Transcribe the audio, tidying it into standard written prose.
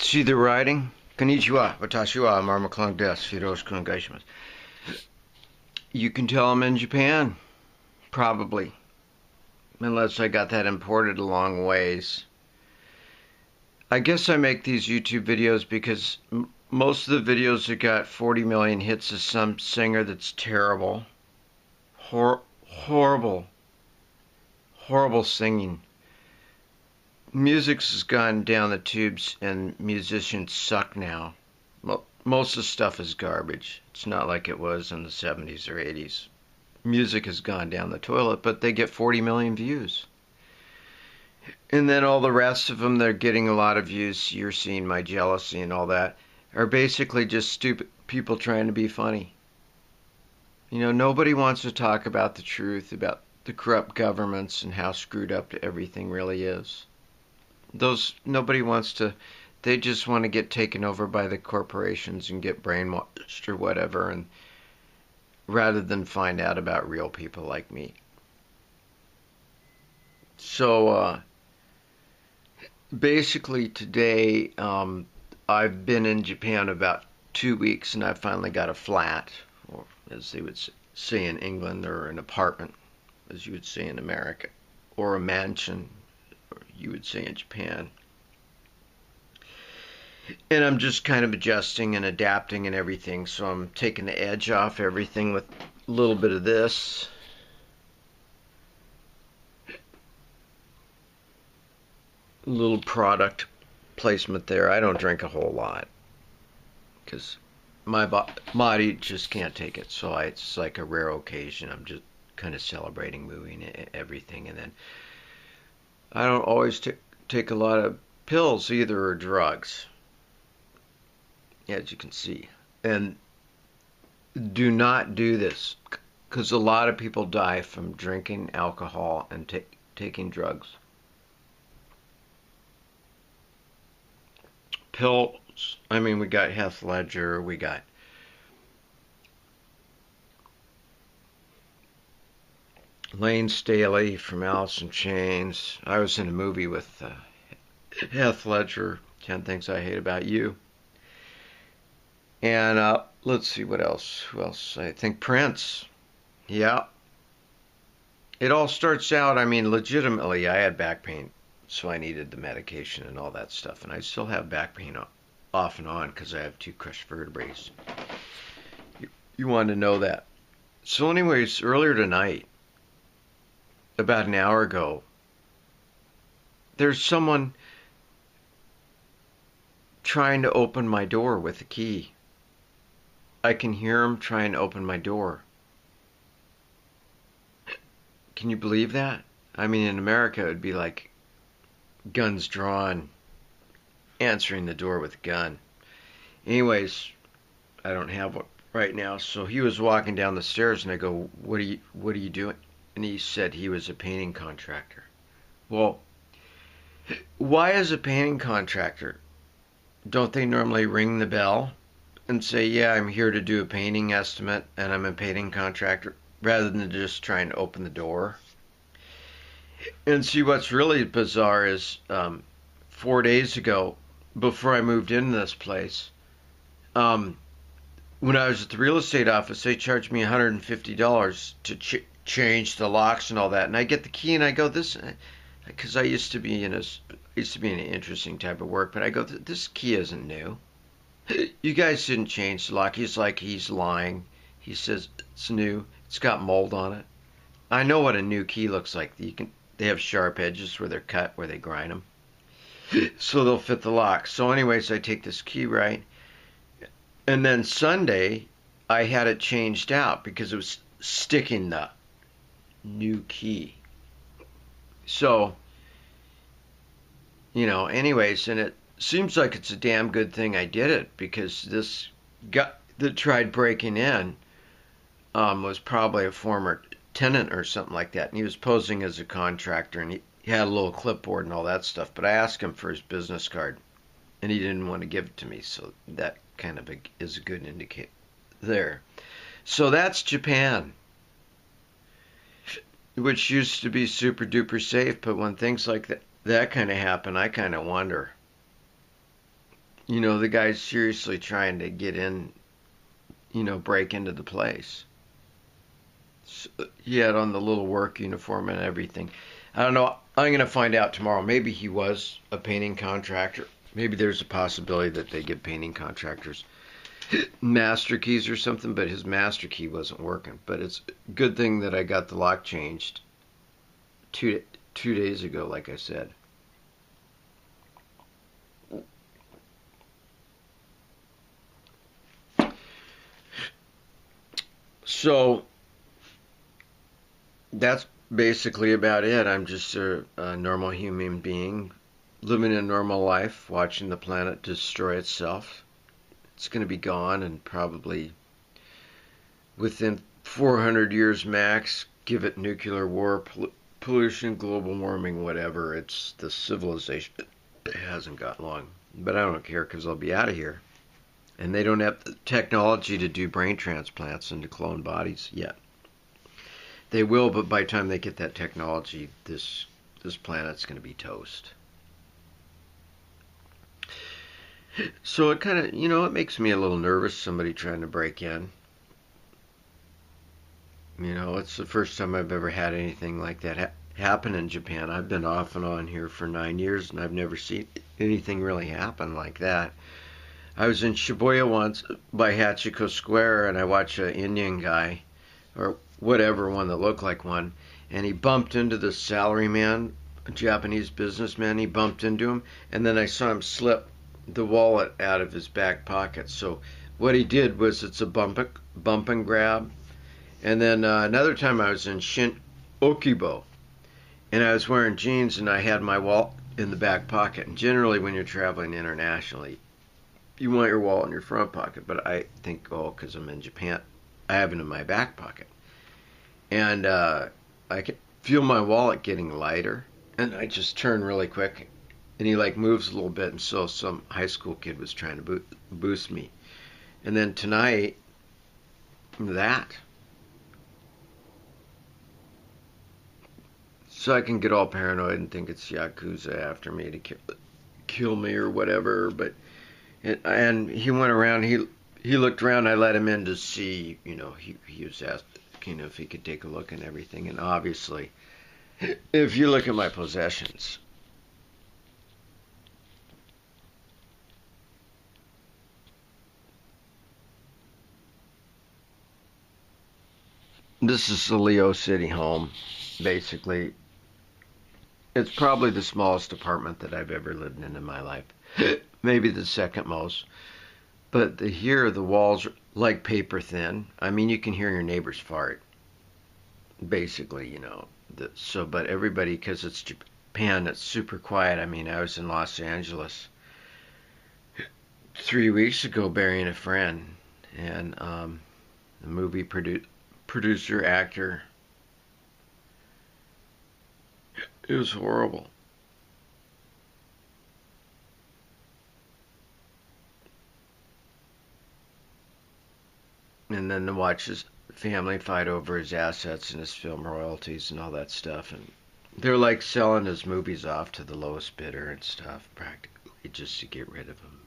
See the writing? Konnichiwa, watashi wa Marmaklung desu. Yoroshiku onegaishimasu. You can tell I'm in Japan, probably. Unless I got that imported a long ways. I guess I make these YouTube videos because most of the videos that got 40 million hits is some singer that's terrible. Horrible. Horrible singing. Music's has gone down the tubes and musicians suck now. Most of the stuff is garbage. It's not like it was in the 70s or 80s. Music has gone down the toilet, but they get 40 million views. And then all the rest of them, they're getting a lot of views. You're seeing my jealousy and all that, are basically just stupid people trying to be funny. You know, nobody wants to talk about the truth, about the corrupt governments and how screwed up everything really is. Nobody wants to, they just want to get taken over by the corporations and get brainwashed or whatever, and rather than find out about real people like me. So, basically today, I've been in Japan about 2 weeks and I finally got a flat, or as they would say in England, or an apartment, as you would say in America, or a mansion, or you would say in Japan. And I'm just kind of adjusting and adapting and everything, so I'm taking the edge off everything with a little bit of this. A little product placement there. I don't drink a whole lot because my body just can't take it, so it's like a rare occasion. I'm just kind of celebrating moving everything, and then I don't always take a lot of pills either, or drugs, as you can see. And do not do this, because a lot of people die from drinking alcohol and taking drugs. Pills, I mean, we got Heath Ledger, we got Lane Staley from Alice in Chains. I was in a movie with Heath Ledger, 10 Things I Hate About You. And let's see what else. Who else? I think Prince. Yeah. It all starts out, I mean, legitimately, I had back pain, so I needed the medication and all that stuff. And I still have back pain off and on because I have 2 crushed vertebrae. You wanted to know that. So anyways, earlier tonight, about an hour ago, there's someone trying to open my door with a key. I can hear him trying to open my door. Can you believe that? I mean, in America, it would be like guns drawn, answering the door with a gun. Anyways, I don't have one right now. So he was walking down the stairs, and I go, what are you doing? And he said he was a painting contractor. Well, why is a painting contractor? Don't they normally ring the bell and say, yeah, I'm here to do a painting estimate and I'm a painting contractor, rather than just trying to open the door? And see, what's really bizarre is 4 days ago, before I moved into this place, when I was at the real estate office, they charged me $150 to change the locks and all that. And I get the key and I go, this, because I used to be in an interesting type of work, but I go, this key isn't new. You guys didn't change the lock. He's like, he's lying. He says it's new. It's got mold on it. I know what a new key looks like. They have sharp edges where they're cut, where they grind them, so they'll fit the lock. So anyways, I take this key, right? And then Sunday, I had it changed out because it was sticking the new key. So, anyways, and it seems like it's a damn good thing I did it, because this guy that tried breaking in was probably a former tenant or something like that, and he was posing as a contractor, and he had a little clipboard and all that stuff, but I asked him for his business card, and he didn't want to give it to me, so that kind of is a good indicator there. So that's Japan, which used to be super duper safe, but when things like that kind of happen, I kind of wonder. the guy's seriously trying to get in, break into the place. So he had on the little work uniform and everything. I don't know. I'm going to find out tomorrow. Maybe he was a painting contractor. Maybe there's a possibility that they give painting contractors master keys or something, but his master key wasn't working. But it's a good thing that I got the lock changed two days ago, like I said. So that's basically about it. I'm just a normal human being living a normal life, watching the planet destroy itself. It's going to be gone, and probably within 400 years max, give it nuclear war, pollution, global warming, whatever. It's the civilization. It hasn't got long. But I don't care because I'll be out of here. And they don't have the technology to do brain transplants into clone bodies yet. They will, but by the time they get that technology, this planet's going to be toast. So it kind of, it makes me a little nervous, somebody trying to break in. It's the first time I've ever had anything like that happen in Japan. I've been off and on here for 9 years, and I've never seen anything really happen like that. I was in Shibuya once by Hachiko Square, and I watched an Indian guy, or whatever, one that looked like one, and he bumped into the salaryman, a Japanese businessman. He bumped into him, and then I saw him slip the wallet out of his back pocket. So what he did was, it's a bump and grab. And then another time I was in Shin Okibo, and I was wearing jeans, and I had my wallet in the back pocket. And generally when you're traveling internationally, you want your wallet in your front pocket. But I think, because I'm in Japan, I have it in my back pocket. And I can feel my wallet getting lighter, and I just turn really quick, and he moves a little bit, and so some high school kid was trying to boost me. And then tonight, that. So I can get all paranoid and think it's Yakuza after me to kill me or whatever. But and he went around. He looked around. I let him in to see. He was asking if he could take a look and everything. And obviously, if you look at my possessions, this is the Leo City home. Basically, it's probably the smallest apartment that I've ever lived in my life. Maybe the second most. But here, the walls are like paper thin. I mean, you can hear your neighbors fart. Basically, but everybody, because it's Japan, it's super quiet. I mean, I was in Los Angeles 3 weeks ago burying a friend. And the movie producer, actor, it was horrible. And then to watch his family fight over his assets and his film royalties and all that stuff. And they're selling his movies off to the lowest bidder and stuff, practically, just to get rid of him.